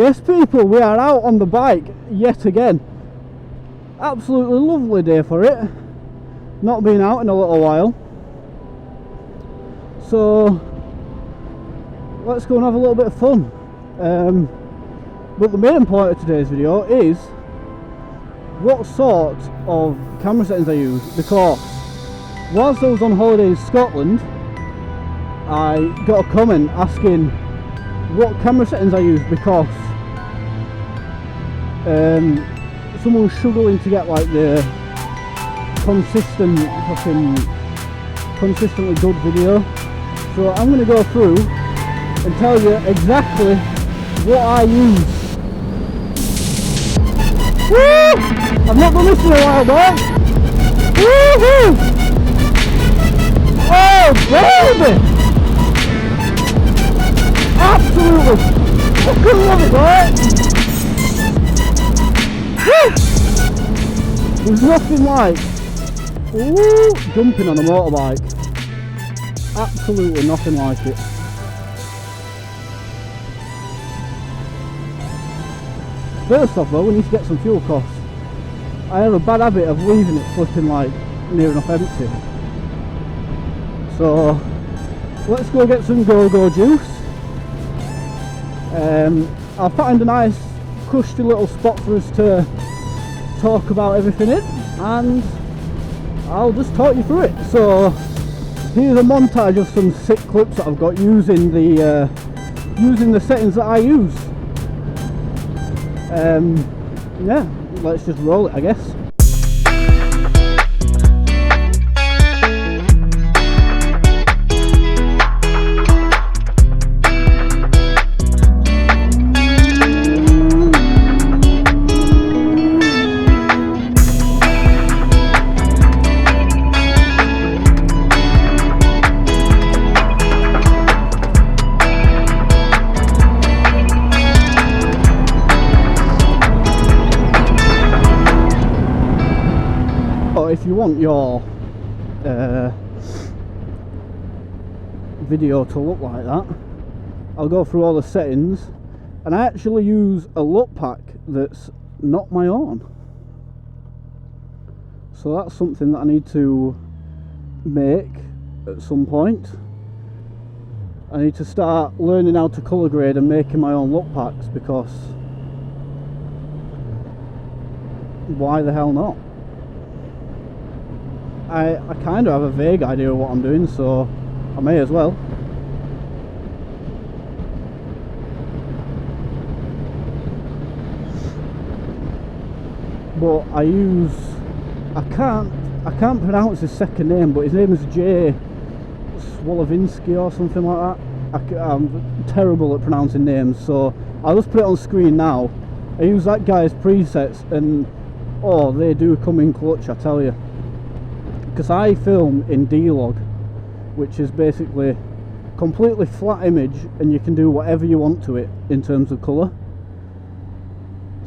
Yes people, we are out on the bike yet again. Absolutely lovely day for it. Not been out in a little while. So let's go and have a little bit of fun. But the main point of today's video is what sort of camera settings I use, because whilst I was on holiday in Scotland I got a comment asking what camera settings I use, because someone was struggling to get like the consistently good video. So I'm going to go through and tell you exactly what I use. Woo! I've not done this in a while, boy. Woohoo! Oh baby! Absolutely! I couldn't love it, boy! There's nothing like jumping on a motorbike. Absolutely nothing like it. First off though, we need to get some fuel costs. I have a bad habit of leaving it flipping like near enough empty. So let's go get some go-go juice. I'll find a nice cushy little spot for us to talk about everything in, and I'll just talk you through it. So here's a montage of some sick clips that I've got using the settings that I use. Yeah, let's just roll it, I guess. If you want your video to look like that, I'll go through all the settings, and I actually use a look pack that's not my own. So that's something that I need to make at some point. I need to start learning how to colour grade and making my own look packs, because why the hell not? I kind of have a vague idea of what I'm doing, so I may as well. But I can't pronounce his second name, but his name is Jay Swolovinsky or something like that. I'm terrible at pronouncing names, so I'll just put it on screen now. I use that guy's presets, and oh, they do come in clutch, I tell you. Because I film in D-Log, which is basically completely flat image, and you can do whatever you want to it in terms of colour.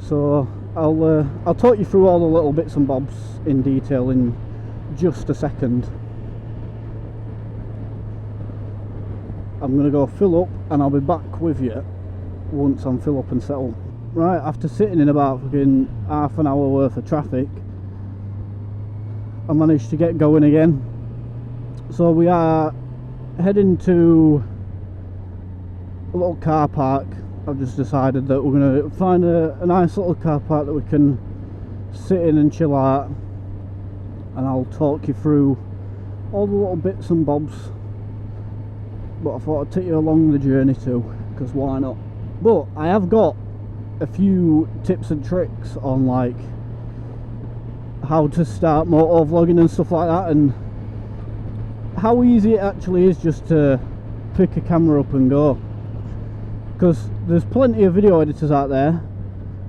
So I'll talk you through all the little bits and bobs in detail in just a second. I'm going to go fill up, and I'll be back with you once I'm fill up and settled. Right, after sitting in about fucking half an hour worth of traffic, I managed to get going again. So we are heading to a little car park. I've just decided that we're going to find a nice little car park that we can sit in and chill out, and I'll talk you through all the little bits and bobs. But I thought I'd take you along the journey too, because why not? But I have got a few tips and tricks on like how to start motovlogging and stuff like that, and how easy it actually is just to pick a camera up and go. Because there's plenty of video editors out there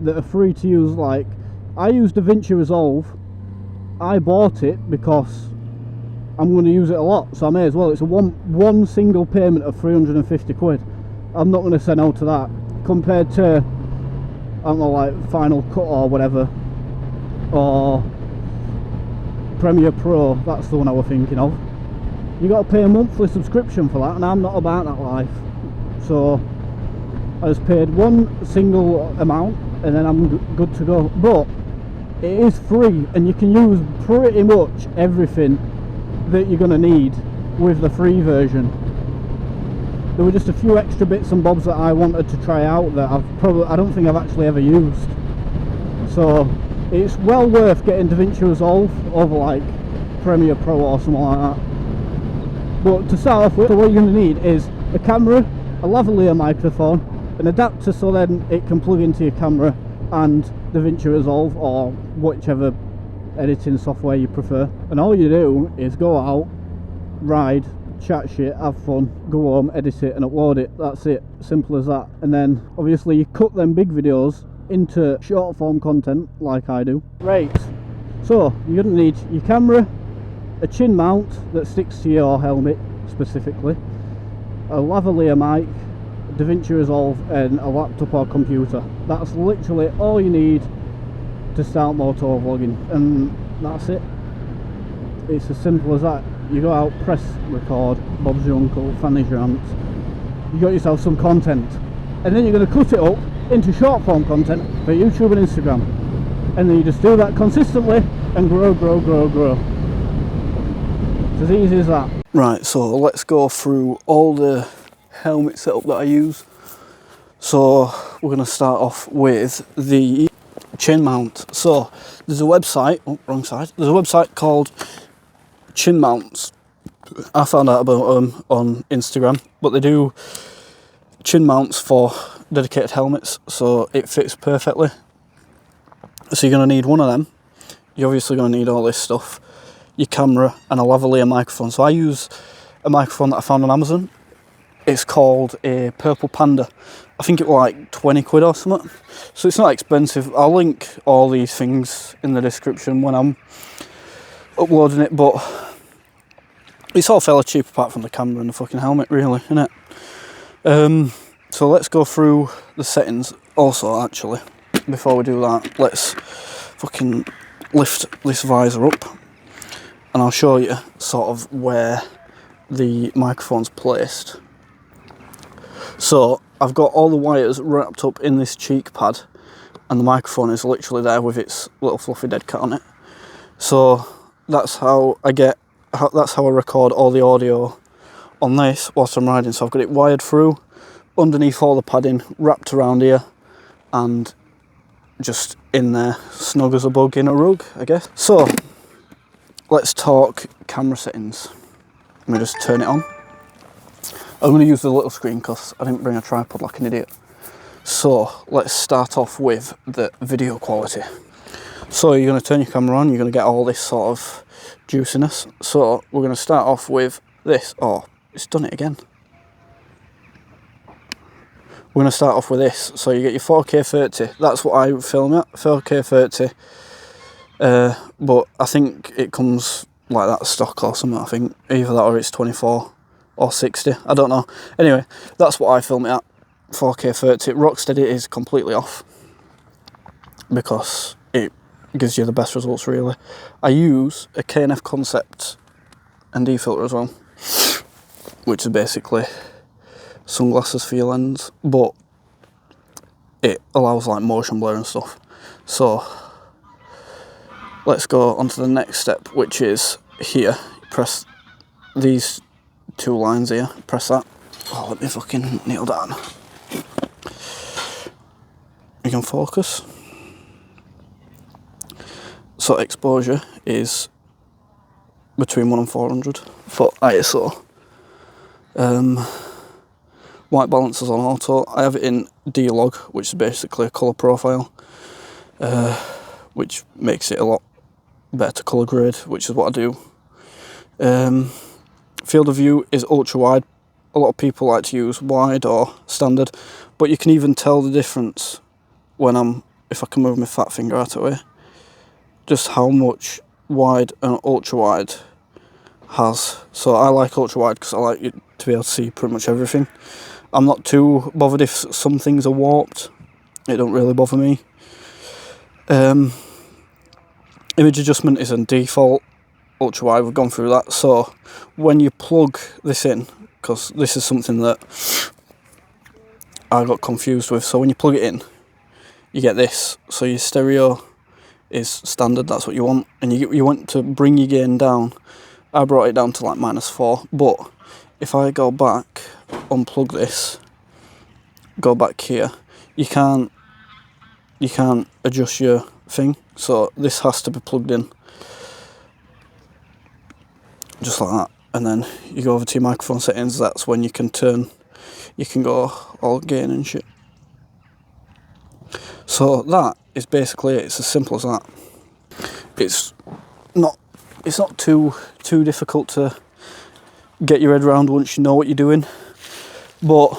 that are free to use. Like, I use DaVinci Resolve. I bought it because I'm going to use it a lot, so I may as well. It's a one single payment of 350 quid. I'm not going to say no to that, compared to, I don't know, like Final Cut or whatever, or Premiere Pro. That's the one I was thinking of. You got to pay a monthly subscription for that, and I'm not about that life. So I just paid one single amount and then I'm good to go. But it is free and you can use pretty much everything that you're going to need with the free version. There were just a few extra bits and bobs that I wanted to try out that I don't think I've actually ever used. So it's well worth getting DaVinci Resolve over like Premiere Pro or something like that. But to start off with, so what you're going to need is a camera, a lavalier microphone, an adapter so then it can plug into your camera, and DaVinci Resolve or whichever editing software you prefer. And all you do is go out, ride, chat shit, have fun, go home, edit it and upload it. That's it, simple as that. And then obviously you cut them big videos into short form content like I do. Right, so you're going to need your camera, a chin mount that sticks to your helmet specifically, a lavalier mic, DaVinci Resolve and a laptop or computer. That's literally all you need to start motovlogging, and that's it. It's as simple as that. You go out, press record, Bob's your uncle, Fanny's your aunt, you got yourself some content, and then you're going to cut it up into short form content for YouTube and Instagram, and then you just do that consistently and grow. It's as easy as that. Right, so let's go through all the helmet setup that I use. So we're going to start off with the chin mount. So there's a website, oh wrong side, there's a website called Chin Mounts. I found out about them on Instagram, but they do chin mounts for dedicated helmets, so it fits perfectly. So you're going to need one of them. You're obviously going to need all this stuff, your camera and a lavalier microphone. So I use a microphone that I found on Amazon. It's called a Purple Panda. I think it was like 20 quid or something, so it's not expensive. I'll link all these things in the description when I'm uploading it, but it's all fairly cheap apart from the camera and the fucking helmet, really, isn't it? So let's go through the settings. Also, actually, before we do that, let's fucking lift this visor up and I'll show you sort of where the microphone's placed. So I've got all the wires wrapped up in this cheek pad and the microphone is literally there with its little fluffy dead cat on it. So that's how I record all the audio on this whilst I'm riding. So I've got it wired through underneath all the padding, wrapped around here and just in there, snug as a bug in a rug, I guess. So let's talk camera settings. Let me just turn it on. I'm going to use the little screen because I didn't bring a tripod like an idiot. So let's start off with the video quality. So you're going to turn your camera on, you're going to get all this sort of juiciness. So we're going to start off with this. Oh, it's done it again. We're going to start off with this. So you get your 4K 30. That's what I film at, 4K 30. But I think it comes like that stock or something. I think either that or it's 24 or 60. I don't know. Anyway, that's what I film it at, 4K 30. Rocksteady is completely off because it gives you the best results, really. I use a KNF Concept ND filter as well, which is basically sunglasses for your lens, but it allows like motion blur and stuff. So let's go on to the next step, which is here. Press these two lines here, press that. Oh, let me fucking kneel down. You can focus. So exposure is between 1 and 400 for ISO. White balance is on auto. I have it in D-Log, which is basically a colour profile, which makes it a lot better colour grade, which is what I do. Field of view is ultra wide. A lot of people like to use wide or standard, but you can even tell the difference when if I can move my fat finger out of the way, just how much wide and ultra wide has. So I like ultra wide because I like it to be able to see pretty much everything. I'm not too bothered if some things are warped. It don't really bother me. Image adjustment is on default, ultra wide, we've gone through that. So when you plug this in, because this is something that I got confused with. So when you plug it in, you get this. So your stereo is standard, that's what you want, and you want to bring your gain down. I brought it down to like -4, but if I go back, unplug this, go back here, you can't adjust your thing, so this has to be plugged in just like that, and then you go over to your microphone settings. That's when you can go all gain and shit. So that is basically it. It's as simple as that. It's not too difficult to get your head around once you know what you're doing, but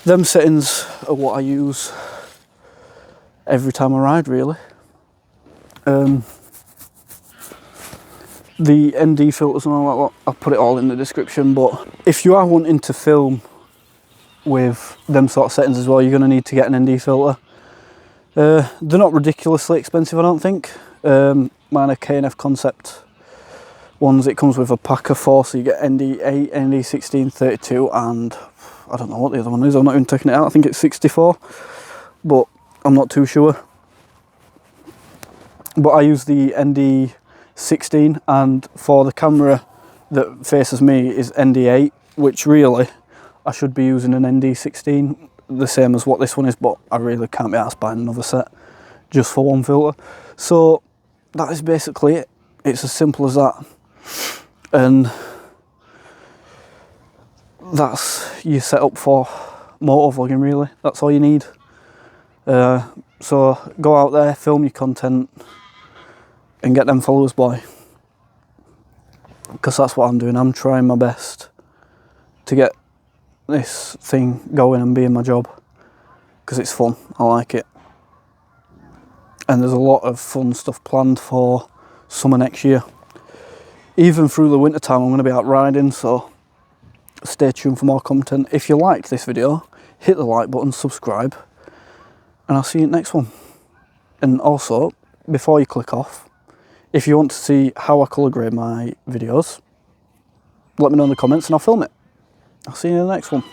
them settings are what I use every time I ride, really. The ND filters and all that lot, I'll put it all in the description, but if you are wanting to film with them sort of settings as well, you're going to need to get an ND filter. They're not ridiculously expensive, I don't think. Mine are K&F Concept ones. It comes with a pack of 4, so you get ND8, ND16, 32, and I don't know what the other one is. I'm not even taking it out. I think it's 64, but I'm not too sure. But I use the ND16, and for the camera that faces me is ND8, which really I should be using an ND16, the same as what this one is, but I really can't be arsed buying another set just for one filter. So that is basically it. It's as simple as that, and that's your setup for motovlogging, really. That's all you need. So go out there, film your content, and get them followers, boy, because that's what I'm doing. I'm trying my best to get this thing going and being my job, because it's fun. I like it, and there's a lot of fun stuff planned for summer next year. Even through the winter time I'm going to be out riding, so stay tuned for more content. If you liked this video, hit the like button, subscribe, and I'll see you in the next one. And also, before you click off, if you want to see how I colour grade my videos, let me know in the comments and I'll film it. I'll see you in the next one.